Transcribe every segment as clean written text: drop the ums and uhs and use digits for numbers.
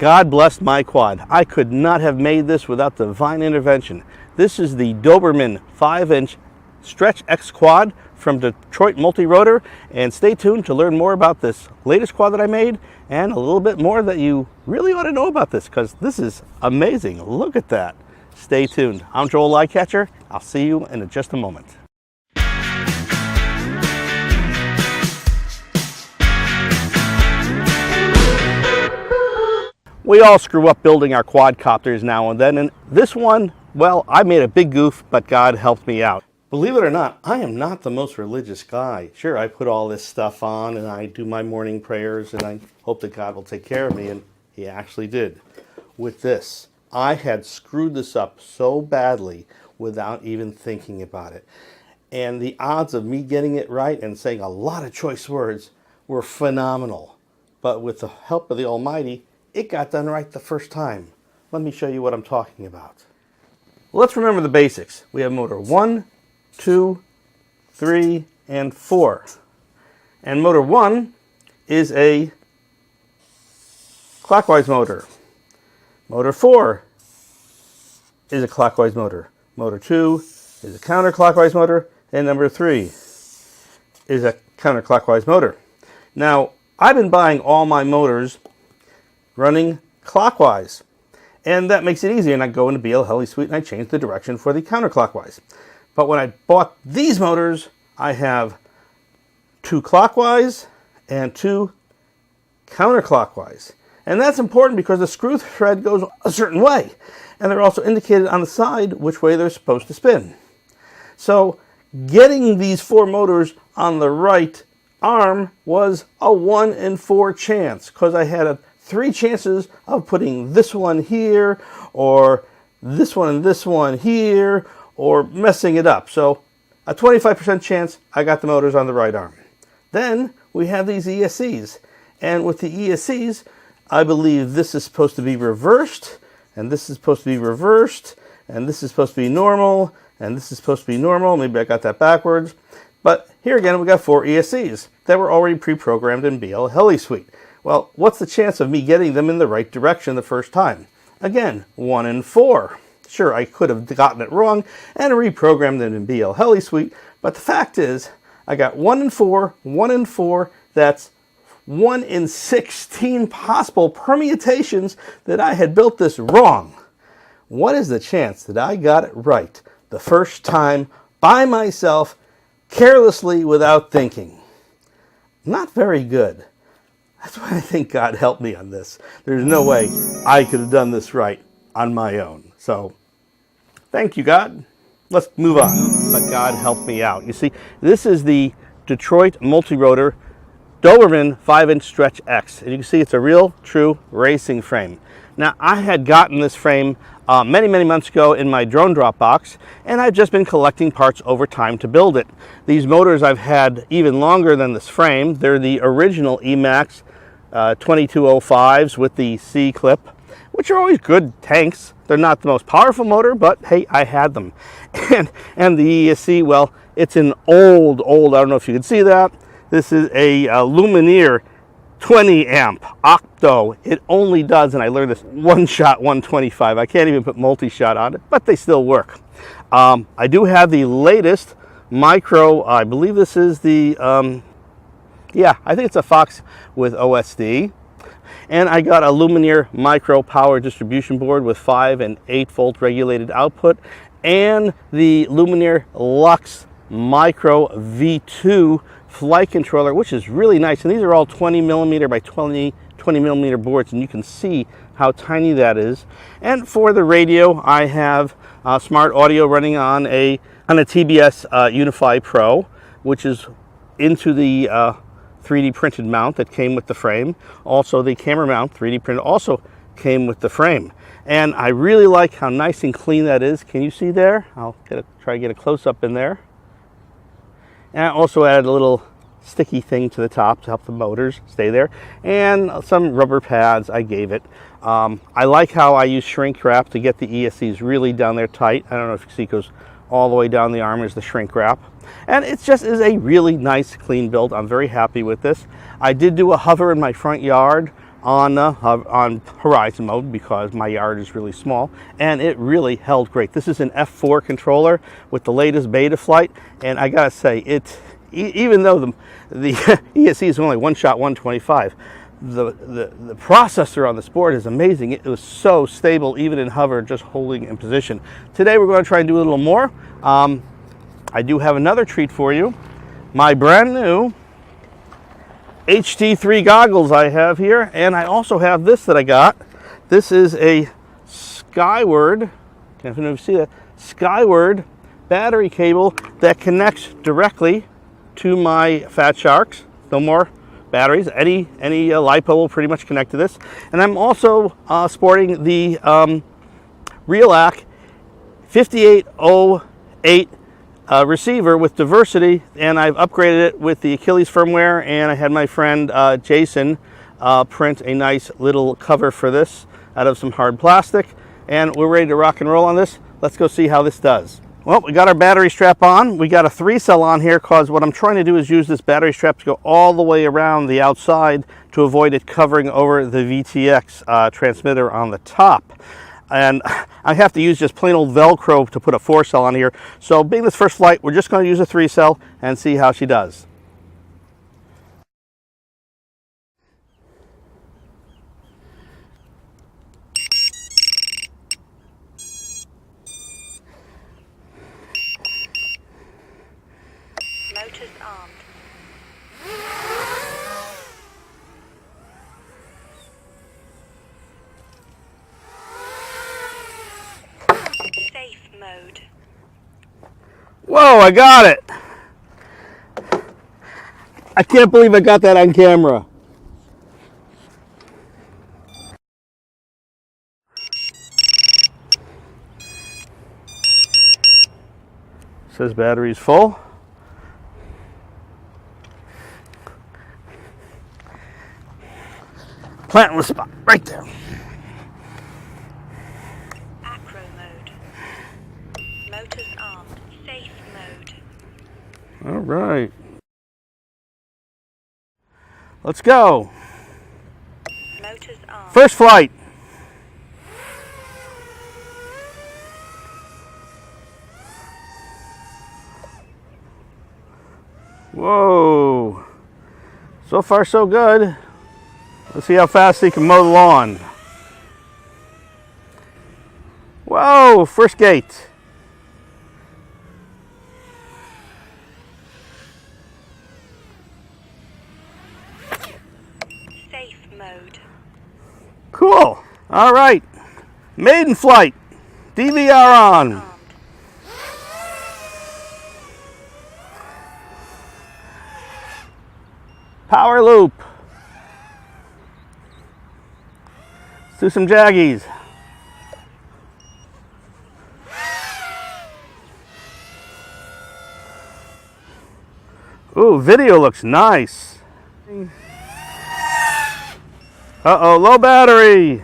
God bless my quad. I could not have made this without divine intervention. This is the Doberman 5-inch Stretch X quad from Detroit Multirotor, and stay tuned to learn more about this latest quad that I made and a little bit more that you really ought to know about this, because this is amazing. Look at that. Stay tuned. I'm Joel LikeCatcher. I'll see you in just a moment. We all screw up building our quadcopters now and then, and this one, well, I made a big goof, but God helped me out. Believe it or not, I am not the most religious guy. Sure, I put all this stuff on and I do my morning prayers and I hope that God will take care of me, and He actually did. With this, I had screwed this up so badly without even thinking about it. And the odds of me getting it right and saying a lot of choice words were phenomenal. But with the help of the Almighty, it got done right the first time. Let me show you what I'm talking about. Let's remember the basics. We have motor 1, 2, 3, and 4. And motor 1 is a clockwise motor. Motor 4 is a clockwise motor. Motor 2 is a counterclockwise motor. And number 3 is a counterclockwise motor. Now, I've been buying all my motors running clockwise, and that makes it easier, and I go into BL Heli Suite and I change the direction for the counterclockwise. But when I bought these motors, I have 2 clockwise and 2 counterclockwise, and that's important because the screw thread goes a certain way, and they're also indicated on the side which way they're supposed to spin. So getting these 4 motors on the right arm was a 1 in 4 chance, because I had 3 chances of putting this one here, or this one and this one here, or messing it up. So a 25% chance I got the motors on the right arm. Then we have these ESCs, and with the ESCs, I believe this is supposed to be reversed, and this is supposed to be reversed, and this is supposed to be normal, and this is supposed to be normal. Maybe I got that backwards. But here again, we got 4 ESCs that were already pre-programmed in BL Heli Suite. Well, what's the chance of me getting them in the right direction the first time? Again, 1 in 4. Sure, I could have gotten it wrong and reprogrammed them in BL Heli Suite, but the fact is, I got 1 in 4, 1 in 4, that's 1 in 16 possible permutations that I had built this wrong. What is the chance that I got it right the first time by myself, carelessly, without thinking? Not very good. That's why I think God helped me on this. There's no way I could have done this right on my own. So, thank you, God. Let's move on. But God helped me out. You see, this is the Detroit Multirotor Doberman 5-inch Stretch X. And you can see it's a real, true racing frame. Now, I had gotten this frame many, many months ago in my drone drop box, and I've just been collecting parts over time to build it. These motors I've had even longer than this frame. They're the original Emax 2205s with the C clip, which are always good tanks. They're not the most powerful motor, but hey, I had them. And the ESC, well, it's an old, I don't know if you can see that. This is a Lumineer 20 amp octo. It only does, and I learned this, 1-shot 125. I can't even put multi-shot on it, but they still work. I do have the latest micro, I believe this is the, yeah, I think it's a Fox with OSD. And I got a Lumineer micro power distribution board with 5 and 8 volt regulated output, and the Lumineer Lux Micro V2 flight controller, which is really nice. And these are all 20 millimeter by 20 millimeter boards, and you can see how tiny that is. And for the radio, I have smart audio running on a TBS Unify Pro, which is into the 3D printed mount that came with the frame. Also, the camera mount, 3D printed, also came with the frame. And I really like how nice and clean that is. Can you see there? I'll try to get a close-up in there. And I also added a little sticky thing to the top to help the motors stay there, and some rubber pads I gave it. I like how I use shrink wrap to get the ESCs really down there tight. I don't know if you can see, it goes all the way down the arm is the shrink wrap. And it just is a really nice, clean build. I'm very happy with this. I did do a hover in my front yard on horizon mode because my yard is really small, and it really held great. This is an F4 controller with the latest beta flight, and I gotta say, even though the ESC is only one shot 125, the processor on this board is amazing. It was so stable even in hover, just holding in position. Today we're going to try and do a little more. I do have another treat for you. My brand new HT3 goggles I have here, and I also have this that I got. This is a Skyward, I don't know if you see that, Skyward battery cable that connects directly to my Fat Sharks. No more batteries. Any LiPo will pretty much connect to this. And I'm also sporting the Realac 5808 receiver with diversity, and I've upgraded it with the Achilles firmware, and I had my friend Jason print a nice little cover for this out of some hard plastic, and we're ready to rock and roll on this. Let's go see how this does. Well, we got our battery strap on. We got a 3-cell on here because what I'm trying to do is use this battery strap to go all the way around the outside to avoid it covering over the VTX transmitter on the top. And I have to use just plain old Velcro to put a 4-cell on here. So being this first flight, we're just going to use a 3-cell and see how she does. Motors armed. Safe mode. Whoa, I got it! I can't believe I got that on camera. Says battery's full. Planting the spot right there. Acro mode. Motors armed. Safe mode. All right. Let's go. Motors armed. First flight. Whoa. So far, so good. Let's see how fast he can mow the lawn. Whoa, first gate. Safe mode. Cool. All right. Maiden flight. DVR on. Armed. Power loop. Let's do some jaggies. Ooh, video looks nice. Uh-oh, low battery.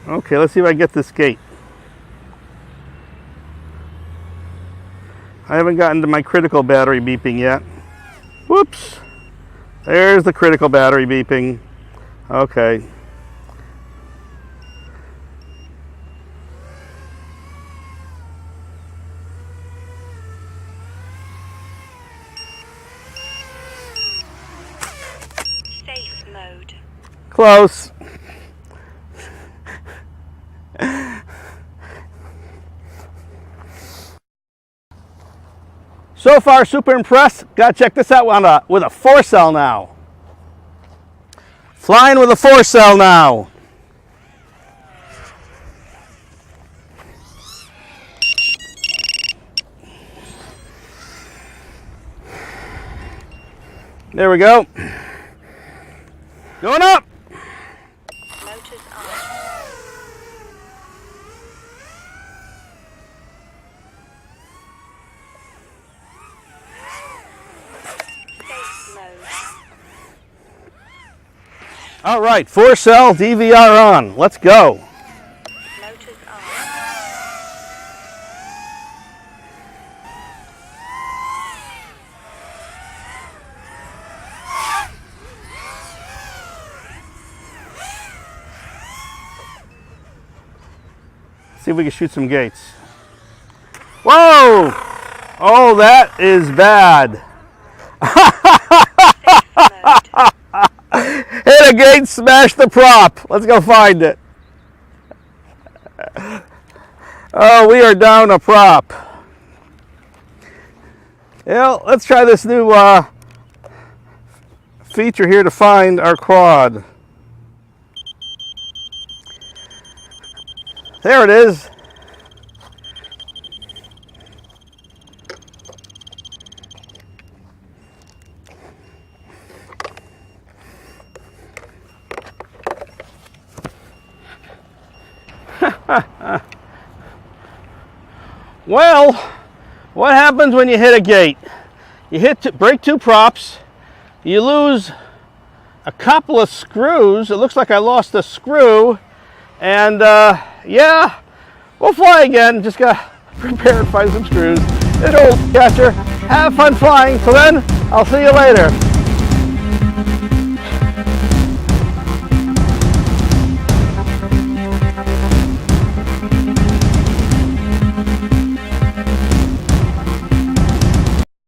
Okay, let's see if I get this gate. I haven't gotten to my critical battery beeping yet. Whoops. There's the critical battery beeping. Okay. Safe mode. Close. So far, super impressed. Gotta check this out with a 4-cell now. Flying with a 4-cell now. There we go. Going up. Motors on. Safe mode. All right, 4-cell DVR on. Let's go. See if we can shoot some gates. Whoa! Oh, that is bad. Hit a gate, smash the prop. Let's go find it. Oh, we are down a prop. Yeah, let's try this new feature here to find our quad. There it is. Well, what happens when you hit a gate? You break two props, you lose a couple of screws. It looks like I lost a screw, and yeah, we'll fly again. Just gotta prepare and find some screws. It's LikeCatcher. Have fun flying. Till then, I'll see you later.